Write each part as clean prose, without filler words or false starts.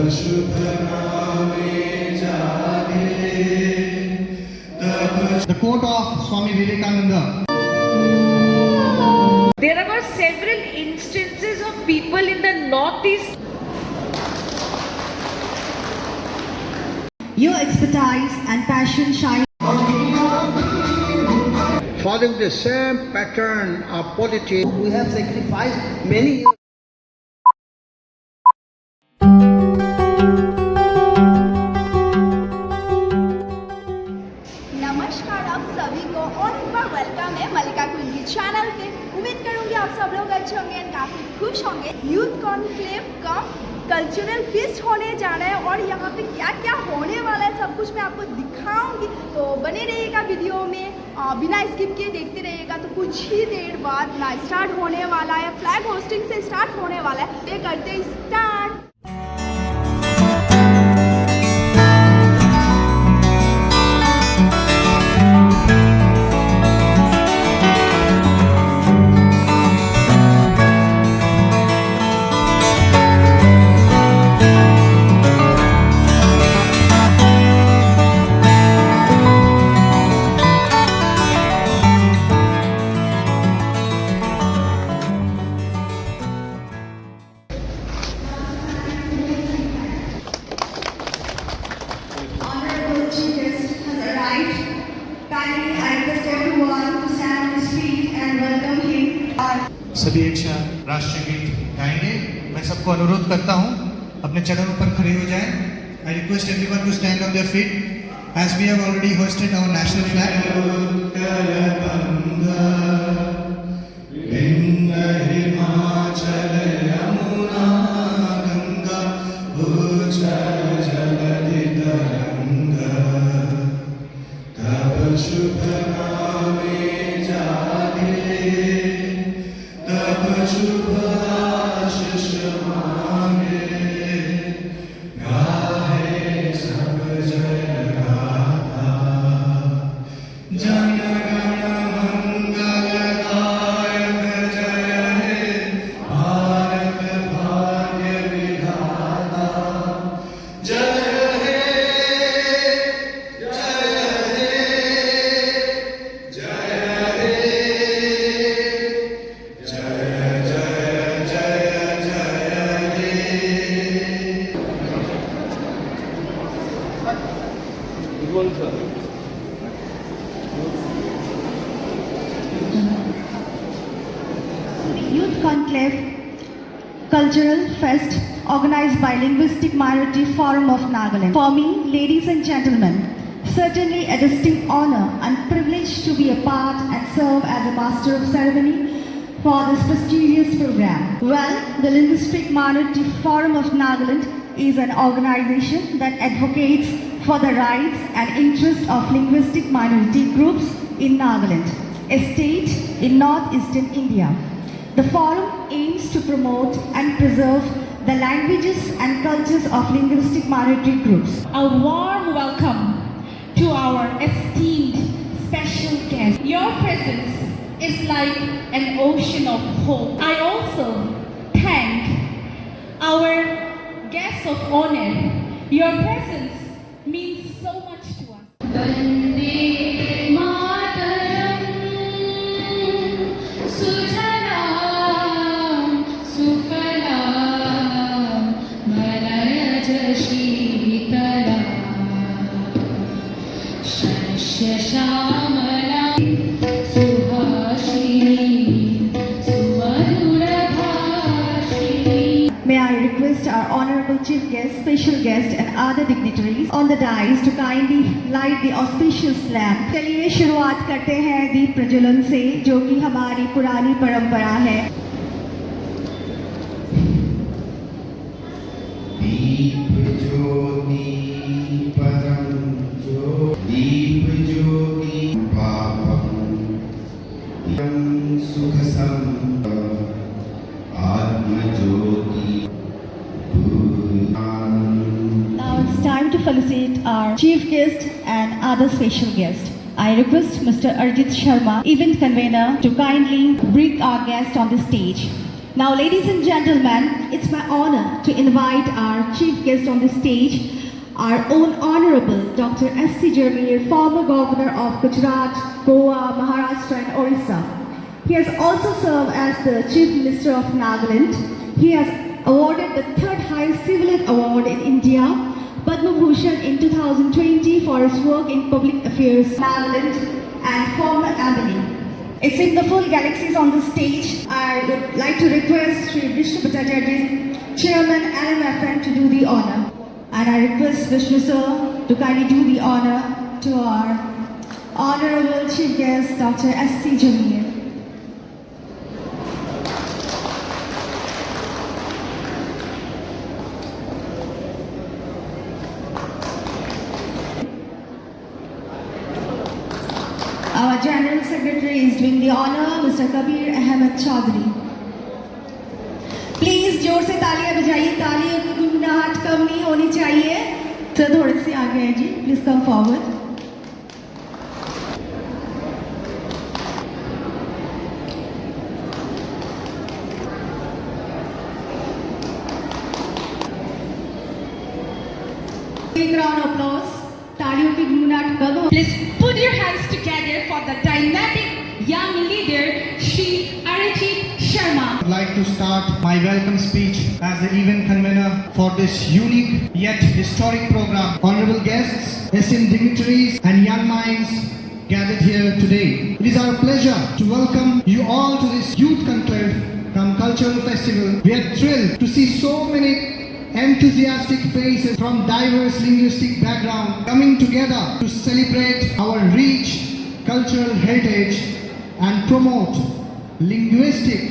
The quote of Swami Vivekananda. There are several instances of people in the northeast. Your expertise and passion shine. Following the same pattern of politics, We have sacrificed many years. नमस्कार आप सभी को और एक बार welcome है मल्लिका queen की channel पे। उम्मीद करूंगी आप सब लोग अच्छे होंगे और काफ़ी खुश होंगे। यूथ कॉन्क्लेव का कल्चरल फेस्ट होने जा रहा है और यहाँ पे क्या क्या होने वाला है सब कुछ मैं आपको दिखाऊंगी, तो बने रहिएगा वीडियो में, बिना स्किप किए देखते रहिएगा। तो कुछ ही देर बाद ना स्टार्ट होने वाला है, फ्लैग होस्टिंग से स्टार्ट होने वाला है। ये करते स्टार्ट। सभी एक साथ राष्ट्रीय गीत गाएंगे। मैं सबको अनुरोध करता हूं अपने चरणों पर खड़े हो जाएं। I request everyone to stand on their feet as we have already hosted our national flag. Youth Conclave Cultural Fest organized by Linguistic Minority Forum of Nagaland. For me, ladies and gentlemen, certainly a distinct honor and privilege to be a part and serve as a master of ceremony for this prestigious program. Well, the Linguistic Minority Forum of Nagaland is an organization that advocates for the rights and interests of linguistic minority groups in Nagaland, a state in northeastern India. The forum aims to promote and preserve the languages and cultures of linguistic minority groups. A warm welcome to our esteemed special guest. Your presence is like an ocean of hope. I also thank our guests of honor. Your presence means so much to us. Vande Mataram, Sujalam, Sufalam, Malayaj Sheetalam, Shashya Shamalam, Suhashini, Sumadura Bhashini. May I request our honorable chief guest, special guest and other dignitaries on the dais to kindly light the auspicious lamp. चलिए शुरुआत करते हैं दीप प्रज्वलन से, जो कि हमारी पुरानी परंपरा है। दीप ज्योति परम ज्योति, दीप ज्योति पापम सुख संत आत्म ज्योति। Now it's time to felicitate our chief guest and other special guests. I request Mr. Arjit Sharma, event convener, to kindly bring our guest on the stage. Now, ladies and gentlemen, it's my honor to invite our chief guest on the stage, our own Honorable Dr. S.C. Jamir, former Governor of Gujarat, Goa, Maharashtra and Orissa. He has also served as the Chief Minister of Nagaland. He has awarded the third highest civilian award in India, Padma Bhushan in 2020 for his work in public affairs, Nagaland and former Albany. It's in the full galaxies on the stage. I would like to request Sri Vishnu Bhattacharya, Chairman LMFN, to do the honor. And I request Vishnu sir to kindly do the honor to our Honorable Chief Guest, Dr. S.C. Jamir. Our General Secretary is doing the honor, Mr. Kabir Ahmed Chaudhary. Please जोर से तालियां बजाइए, तालियों की गुनगुनाहट कम नहीं होनी चाहिए। Sir थोड़े से आगे हैं जी, please come forward. Big round of applause. तालियों की गुनगुनाहट कम हो। Please put your hands together for the dynamic young leader, Shri Arijit Sharma. I'd like to start my welcome speech as the event convener for this unique yet historic program. Honorable guests, esteemed dignitaries and young minds gathered here today. It is our pleasure to welcome you all to this youth conclave cum cultural festival. We are thrilled to see so many enthusiastic faces from diverse linguistic backgrounds coming together to celebrate our rich cultural heritage and promote linguistic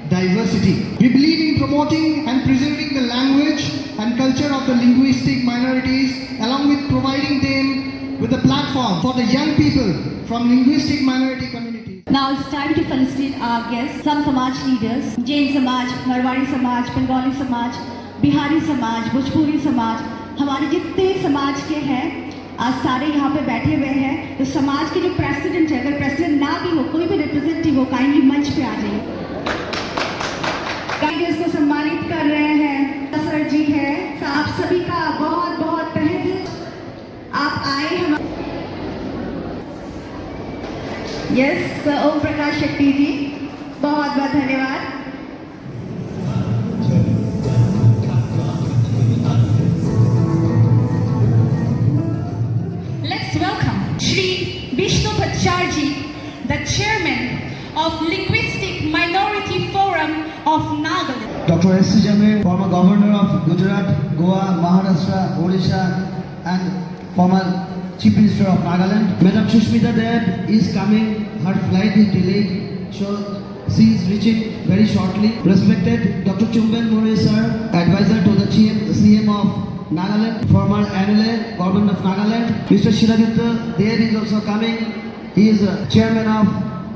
diversity. We believe in promoting and preserving the language and culture of the linguistic minorities, along with providing them with a platform for the young people from linguistic minority communities. Now it's time to felicitate our guests, some Samaj leaders, Jain Samaj, Marwari Samaj, Bengali Samaj, Bihari समाज, भोजपुरी समाज, हमारे जितने समाज के हैं आज सारे यहाँ पे बैठे हुए हैं। तो समाज के जो प्रेसिडेंट है, अगर प्रेसिडेंट ना भी हो, कोई भी रिप्रेजेंटेटिव हो, काइंडली मंच पे आ जाइए। गाइडेंस को सम्मानित कर रहे हैं सर जी है। आप सभी का बहुत बहुत तहे दिल आप आए हम। यस ओम प्रकाश शेट्टी जी, बहुत बहुत धन्यवाद। Shri Vishnu Bhattacharya, the Chairman of Linguistic Minority Forum of Nagaland. Dr. S.C. Jamir, former Governor of Gujarat, Goa, Maharashtra, Orissa and former Chief Minister of Nagaland. Madam Shushmita Deb is coming, her flight is delayed, so she is reaching very shortly. Respected Dr. Chumben Murray sir, advisor to the CM of Nagaland, former NLA, Government of Nagaland. Mr. Shiragita there is also coming. He is Chairman of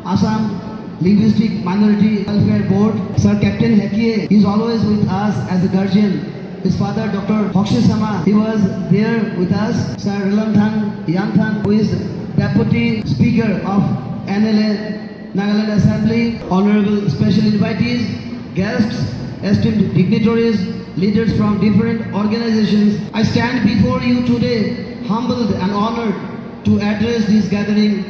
Assam Linguistic Minority Welfare Board. Sir Captain Hekie is always with us as a guardian. His father Dr. Hokshe Sama, he was there with us. Sir Rilamthang Yanthan, who is Deputy Speaker of NLA Nagaland Assembly. Honorable special invitees, guests, esteemed dignitaries, leaders from different organizations. I stand before you today humbled and honored to address this gathering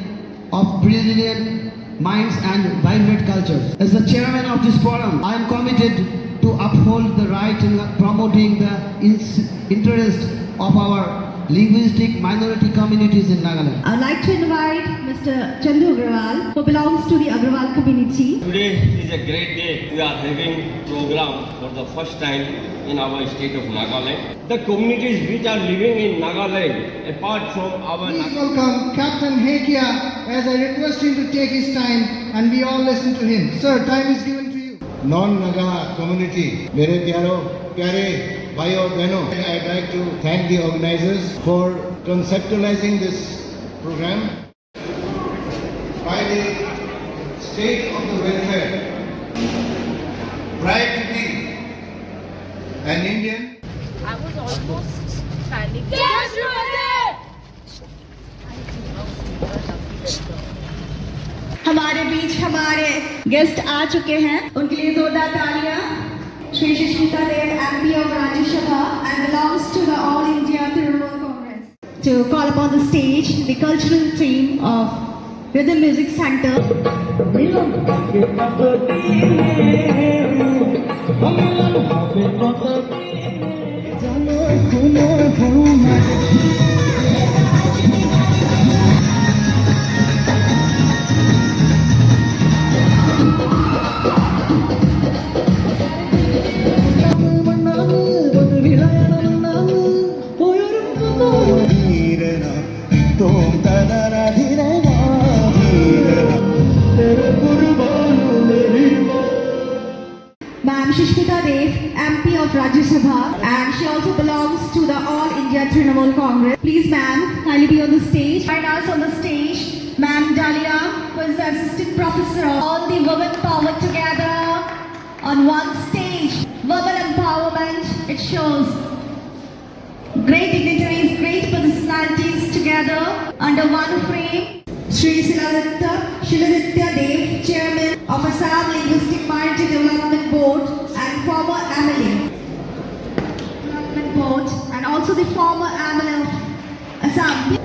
of brilliant minds and vibrant cultures. As the chairman of this forum, I am committed to uphold the right in promoting the interest of our linguistic minority communities in Nagaland. I would like to invite Mr. Chandu Agrawal, who belongs to the Agrawal community. Today is a great day. We are having program for the first time in our state of Nagaland. The communities which are living in Nagaland, apart from our... Please welcome Captain Hekia as I request him to take his time and we all listen to him. Sir, time is given to you. Non-Naga community, मेरे प्यारे भाइयों और बहनों, I'd like to thank the organizers for conceptualizing this program. By the state of the welfare, proud to be an Indian. I was almost standing. हमारे बीच हमारे guest आ चुके हैं, उनके लिए जोरदार तालियां। Shri Sushmita Dev, MP of Rajya Sabha and belongs to the All India Trinamool Congress. To call upon the stage the cultural team of Rhythm Music Center. Ma'am Sushmita Dev, MP of Rajya Sabha, and she also belongs to the All India Trinamool Congress. Please, ma'am, kindly be on the stage. Join us on the stage, Ma'am Dalia, who is the Assistant Professor of all the women power together on one stage. Women empowerment, it shows great dignitaries, great personalities together under one frame. Shri Shiladitya Dev, Chairman of Assam Linguistic Minority Development Board and former MLA Development Board and also the former MLA of Assam.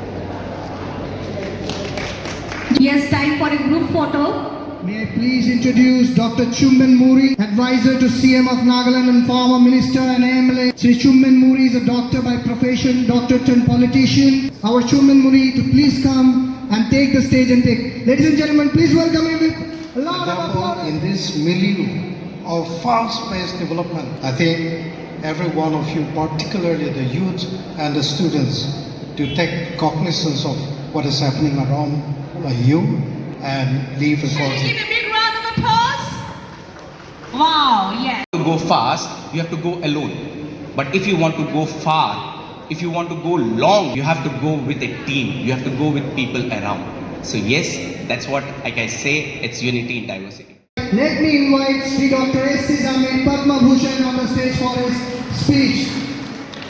Yes, time for a group photo. May I please introduce Dr. Chumben Muri, advisor to CM of Nagaland and former minister and MLA. Sri Chumben Muri is a doctor by profession, doctor turned politician. Our Chumben Muri to please come and take the stage and take. Ladies and gentlemen, please welcome him with a lot of applause. In this milieu of fast-paced development, I think every one of you, particularly the youth and the students, to take cognizance of what is happening around you and leave a Give positive. a big round of applause. Wow, yes. To go fast, you have to go alone. But if you want to go far, if you want to go long, you have to go with a team. You have to go with people around. So yes, that's what I can say. It's unity in diversity. Let me invite Sri Dr. S. C. Zamir Padma Bhushan on the stage for his speech.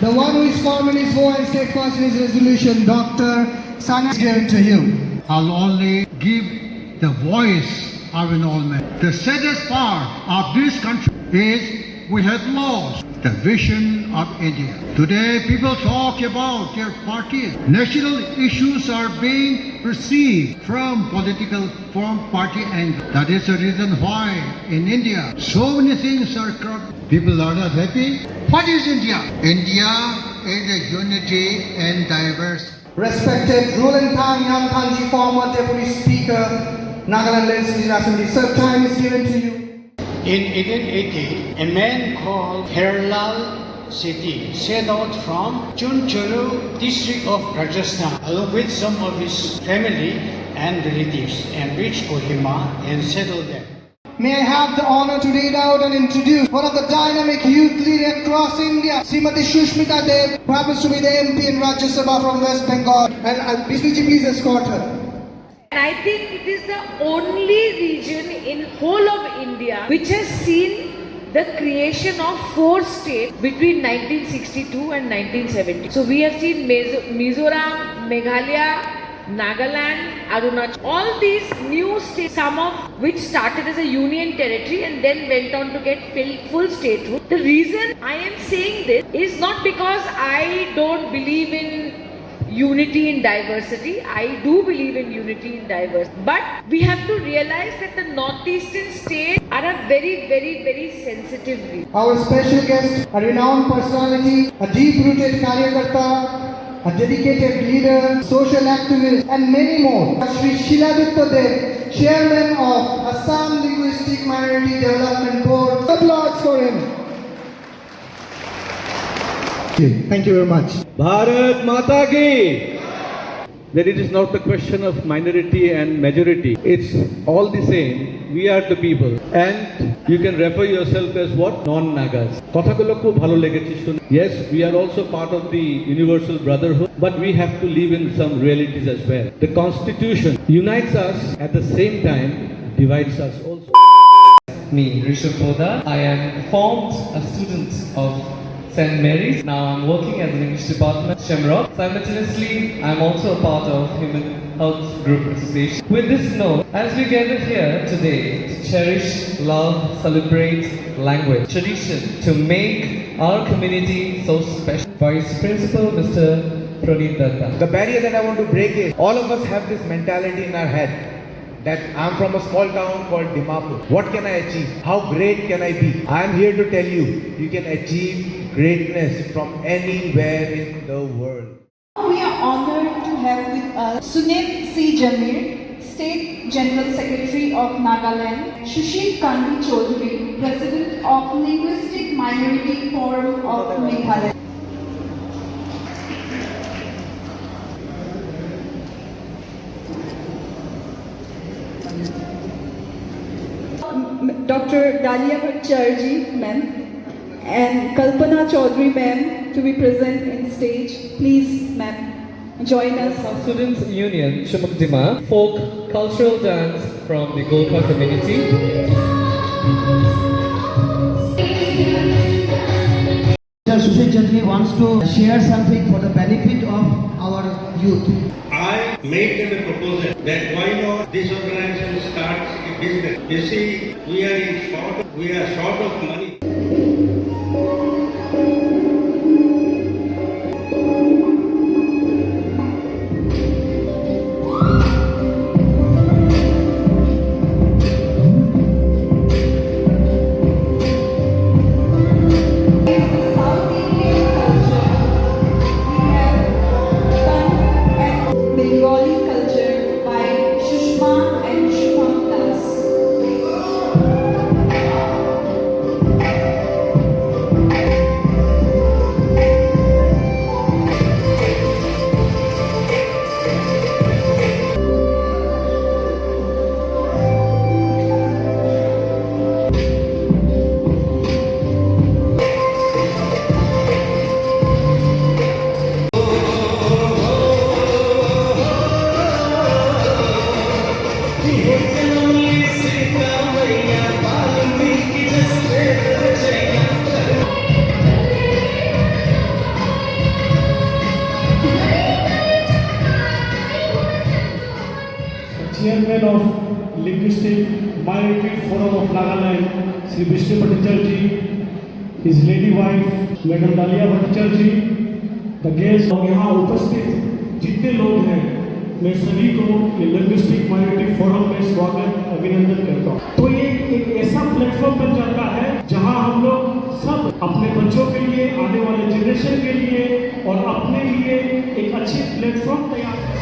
The one who is firm in his vow and steadfast in his resolution, Dr. Sana, is given to you. I'll only give the voice of enrollment. The saddest part of this country is we have lost the vision of India. Today, people talk about their parties. National issues are being perceived from party angle. That is the reason why in India, so many things are corrupt. People are not happy. What is India? India is a unity and diverse. Respected Roland Tang Yamkanji, former Deputy Speaker, Nagaland Legislative Assembly. Sir, time is given to you. In 1880, a man called Herlal Sethi set out from Chunchuru district of Rajasthan along with some of his family and relatives and reached Kohima and settled there. May I have the honor to read out and introduce one of the dynamic youth leaders across India, Srimati Sushmita Dev, who happens to be the MP in Rajya Sabha from West Bengal. And Vishnuji, please escort her. And I think it is the only region in whole of India which has seen the creation of 4 states between 1962 and 1970. So we have seen Mizoram, Meghalaya, Nagaland, Arunachal, all these new states, some of which started as a union territory and then went on to get full statehood. The reason I am saying this is not because I don't believe in unity in diversity. I do believe in unity in diversity. But we have to realize that the northeastern states are a very, very, very sensitive region. Our special guest, a renowned personality, a deep-rooted Karyakarta, a dedicated leader, social activist, and many more. Shri Shiladitya Dev, Chairman of Assam Linguistic Minority Development Board. Applause for him. Thank you very much. Bharat Mata Ki! That it is not the question of minority and majority. It's all the same. We are the people. And you can refer yourself as what? Non-Nagas. কথাগুলো খুব ভালো লেগেছে শুনে. Yes, we are also part of the universal brotherhood, but we have to live in some realities as well. The Constitution unites us, at the same time divides us also. Me, Rishabh Poddar. I am formed a student of St. Mary's. Now I'm working as an English department, Shamrock. Simultaneously, I'm also a part of Human Health Group Association. With this note, as we gather here today to cherish, love, celebrate language, tradition, to make our community so special, Vice Principal Mr. Praneeth Datta. The barrier that I want to break is all of us have this mentality in our head that I'm from a small town called Dimapur. What can I achieve? How great can I be? I'm here to tell you, you can achieve greatness from anywhere in the world. We are honored to have with us Sunit C. Jamir, State General Secretary of Nagaland, Shushil Kandi Chaudhary, President of Linguistic Minority Forum of Meghalaya. Dr. Dalia Bhattacharjee, ma'am, and Kalpana Chaudhary, ma'am, to be present in stage. Please, ma'am, join us. Our Students Union, Shumakdima, folk cultural dance from the Golkha community. Mr. Sushil Chandri wants to share something for the benefit of our youth. I make them a proposal that why not this organization starts a business. You see, we are short of money. Bengali culture by Shushma and Shubham Das. Chairman of Linguistic Minority Forum of Nagaland, Sri Vishnu Bhattacharjee, his lady wife, Madam Dalia Bhattacharjee, the guests और यहाँ उपस्थित जितने लोग हैं, मैं सभी को ये लिंग्विस्टिक माइनॉरिटी फोरम में स्वागत अभिनंदन करता हूँ। तो ये एक ऐसा प्लेटफॉर्म बन जाता है जहाँ हम लोग सब अपने बच्चों के लिए, आने वाले जनरेशन के लिए और अपने लिए एक अच्छी प्लेटफॉर्म तैयार करें।